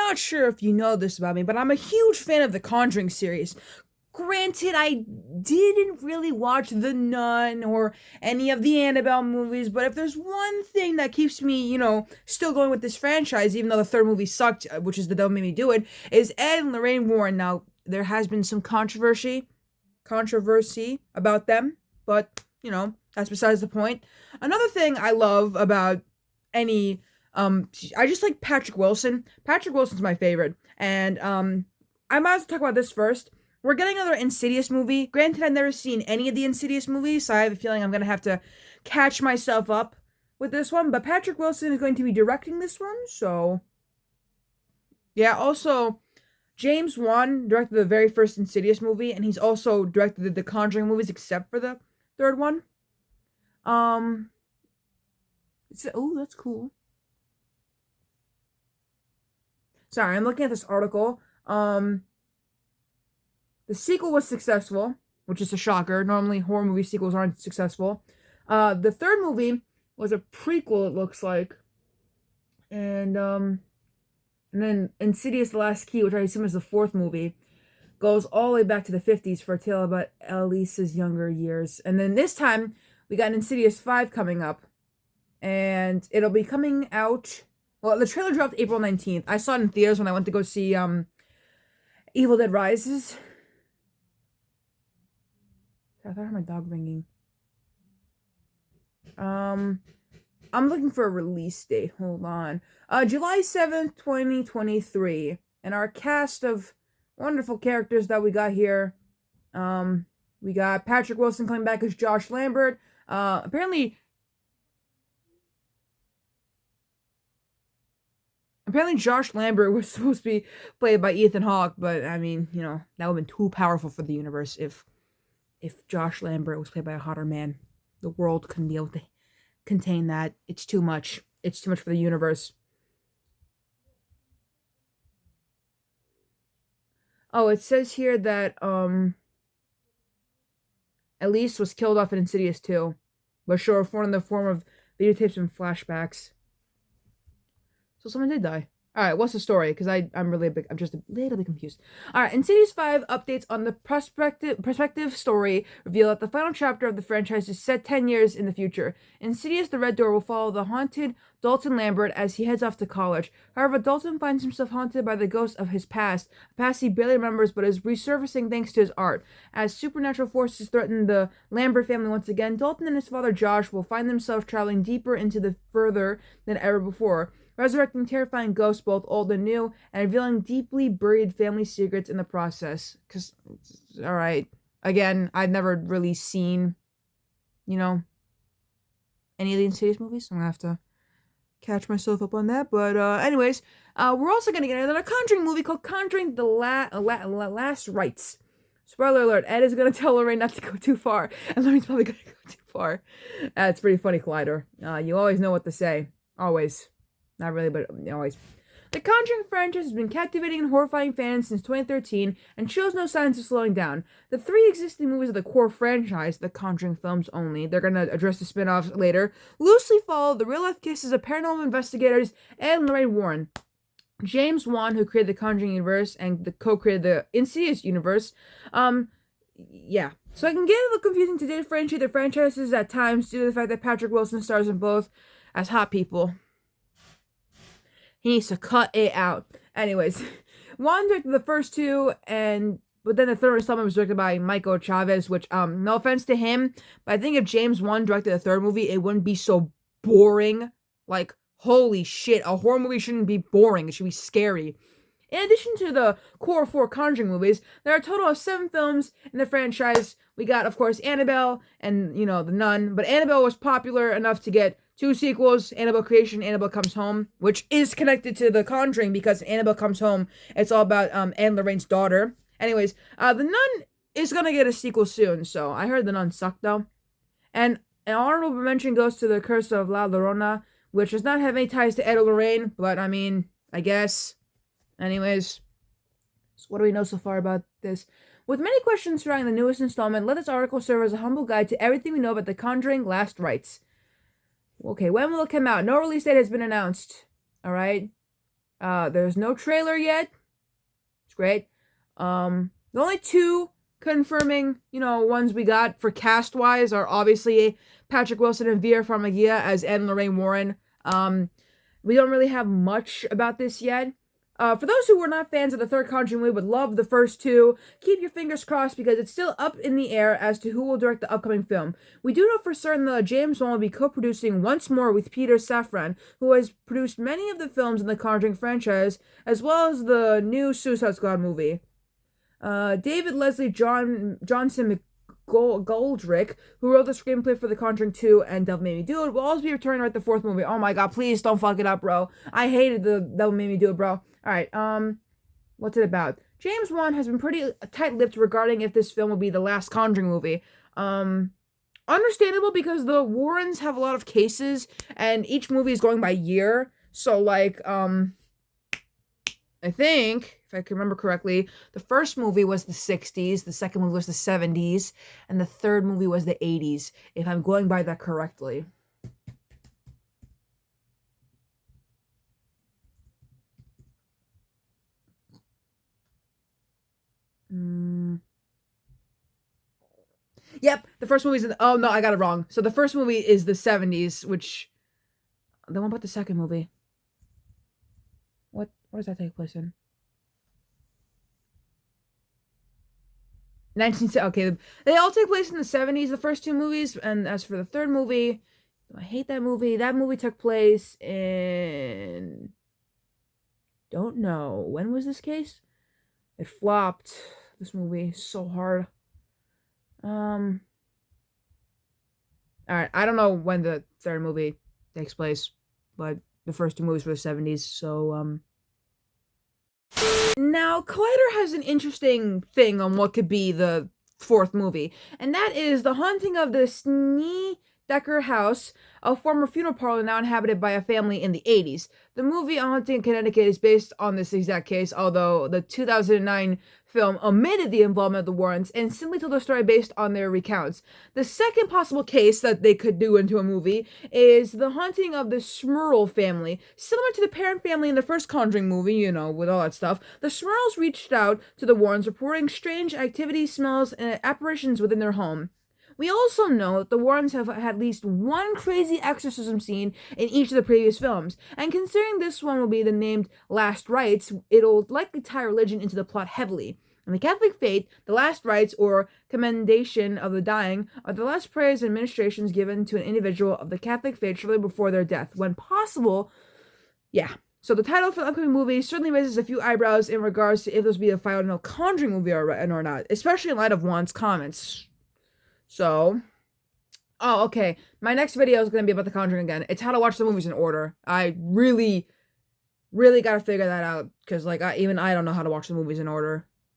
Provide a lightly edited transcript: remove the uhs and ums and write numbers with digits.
not sure if you know this about me, but I'm a huge fan of the Conjuring series. Granted, I didn't really watch The Nun or any of the Annabelle movies, but if there's one thing that keeps me, still going with this franchise, even though the third movie sucked, which is the Don't Make Me Do It, is Ed and Lorraine Warren. Now, there has been some controversy about them, but, that's besides the point. Another thing I love about any I just like Patrick Wilson. Patrick Wilson's my favorite. And I might as well talk about this first. We're getting another Insidious movie. Granted, I've never seen any of the Insidious movies, so I have a feeling I'm gonna have to catch myself up with this one. But Patrick Wilson is going to be directing this one, so yeah. Also, James Wan directed the very first Insidious movie, and he's also directed the Conjuring movies, except for the third one. Um, oh, that's cool. Sorry, I'm looking at this article. The sequel was successful, which is a shocker. Normally, horror movie sequels aren't successful. The third movie was a prequel, it looks like, and then Insidious: The Last Key, which I assume is the fourth movie, goes all the way back to the 50s for a tale about Elisa's younger years. And then this time, we got Insidious 5 coming up, and it'll be coming out. Well, the trailer dropped April 19th. I saw it in theaters when I went to go see Evil Dead Rises. I thought I heard my dog ringing. I'm looking for a release date. Hold on. July 7th, 2023. And our cast of wonderful characters that we got here. We got Patrick Wilson coming back as Josh Lambert. Apparently Josh Lambert was supposed to be played by Ethan Hawke, but I mean, that would have been too powerful for the universe if Josh Lambert was played by a hotter man. The world couldn't be able to contain that. It's too much. It's too much for the universe. Oh, it says here that Elise was killed off in Insidious 2, but sure, in the form of videotapes and flashbacks. So someone did die. Alright, what's the story? Because I'm just a little bit confused. Alright, Insidious 5 updates on the perspective story reveal that the final chapter of the franchise is set 10 years in the future. Insidious: The Red Door will follow the haunted Dalton Lambert as he heads off to college. However, Dalton finds himself haunted by the ghost of his past, a past he barely remembers but is resurfacing thanks to his art. As supernatural forces threaten the Lambert family once again, Dalton and his father Josh will find themselves traveling deeper into the further than ever before, resurrecting terrifying ghosts both old and new, and revealing deeply buried family secrets in the process. Because, alright, again, I've never really seen, any of the Insidious movies, so I'm gonna have to catch myself up on that. But, anyways, we're also gonna get another Conjuring movie called Conjuring: The Last Rites. Spoiler alert, Ed is gonna tell Lorraine not to go too far, and Lorraine's probably gonna go too far. It's pretty funny, Collider. You always know what to say. Always. Not really, but always. The Conjuring franchise has been captivating and horrifying fans since 2013 and shows no signs of slowing down. The 3 existing movies of the core franchise, the Conjuring films only, they're going to address the spin-offs later, loosely follow the real-life cases of paranormal investigators and Lorraine Warren. James Wan, who created the Conjuring universe and co-created the Insidious universe, yeah. So I can get a little confusing to differentiate the franchises at times due to the fact that Patrick Wilson stars in both as hot people. He needs to cut it out. Anyways, Juan directed the first 2, but then the third installment was directed by Michael Chavez, which, no offense to him, but I think if James Wan directed the third movie, it wouldn't be so boring. Like, holy shit, a horror movie shouldn't be boring. It should be scary. In addition to the core 4 Conjuring movies, there are a total of 7 films in the franchise. We got, of course, Annabelle and, The Nun, but Annabelle was popular enough to get 2 sequels, Annabelle Creation, Annabelle Comes Home, which is connected to The Conjuring because Annabelle Comes Home, it's all about Anne Lorraine's daughter. Anyways, The Nun is gonna get a sequel soon, so I heard The Nun sucked though. And an honorable mention goes to The Curse of La Llorona, which does not have any ties to Ed or Lorraine, but I mean, I guess. Anyways, so what do we know so far about this? With many questions surrounding the newest installment, let this article serve as a humble guide to everything we know about The Conjuring: Last Rites. Okay, when will it come out? No release date has been announced. Alright? There's no trailer yet. It's great. The only two confirming, ones we got for cast wise are obviously Patrick Wilson and Vera Farmiga as Ed and Lorraine Warren. We don't really have much about this yet. For those who were not fans of the third Conjuring movie but love the first two, keep your fingers crossed because it's still up in the air as to who will direct the upcoming film. We do know for certain that James Wan will be co-producing once more with Peter Safran, who has produced many of the films in the Conjuring franchise, as well as the new Suicide Squad movie. David Leslie Johnson Goldrick, who wrote the screenplay for The Conjuring 2 and Devil Made Me Do It, will also be returning to write the fourth movie. Oh my god, please don't fuck it up, bro. I hated the Devil Made Me Do It, bro. Alright, what's it about? James Wan has been pretty tight-lipped regarding if this film will be the last Conjuring movie. Understandable because the Warrens have a lot of cases, and each movie is going by year. So, like, I think, if I can remember correctly, the first movie was the 60s, the second movie was the 70s, and the third movie was the 80s, if I'm going by that correctly. Yep, the first movie's oh no, I got it wrong. So the first movie is the 70s, which the one about the second movie. What does that take place in? 19 okay, they all take place in the 70s, the first two movies, and as for the third movie, I hate that movie. That movie took place in don't know. When was this case? It flopped. This movie so hard. Alright, I don't know when the third movie takes place, but the first two movies were the 70s, so Now, Collider has an interesting thing on what could be the fourth movie, and that is the haunting of the Snedeker house, a former funeral parlor now inhabited by a family in the 80s. The movie A Haunting in Connecticut is based on this exact case, although the 2009 film omitted the involvement of the Warrens and simply told a story based on their recounts. The second possible case that they could do into a movie is the haunting of the Smurl family. Similar to the parent family in the first Conjuring movie, with all that stuff, the Smurls reached out to the Warrens reporting strange activities, smells, and apparitions within their home. We also know that the Warrens have had at least one crazy exorcism scene in each of the previous films, and considering this one will be the named Last Rites, it'll likely tie religion into the plot heavily. In the Catholic faith, the last rites, or commendation of the dying, are the last prayers and ministrations given to an individual of the Catholic faith shortly before their death. When possible, yeah. So the title for the upcoming movie certainly raises a few eyebrows in regards to if this will be a final Conjuring movie or not, especially in light of Juan's comments. So, okay. My next video is going to be about The Conjuring again. It's how to watch the movies in order. I really, really got to figure that out because, like, even I don't know how to watch the movies in order.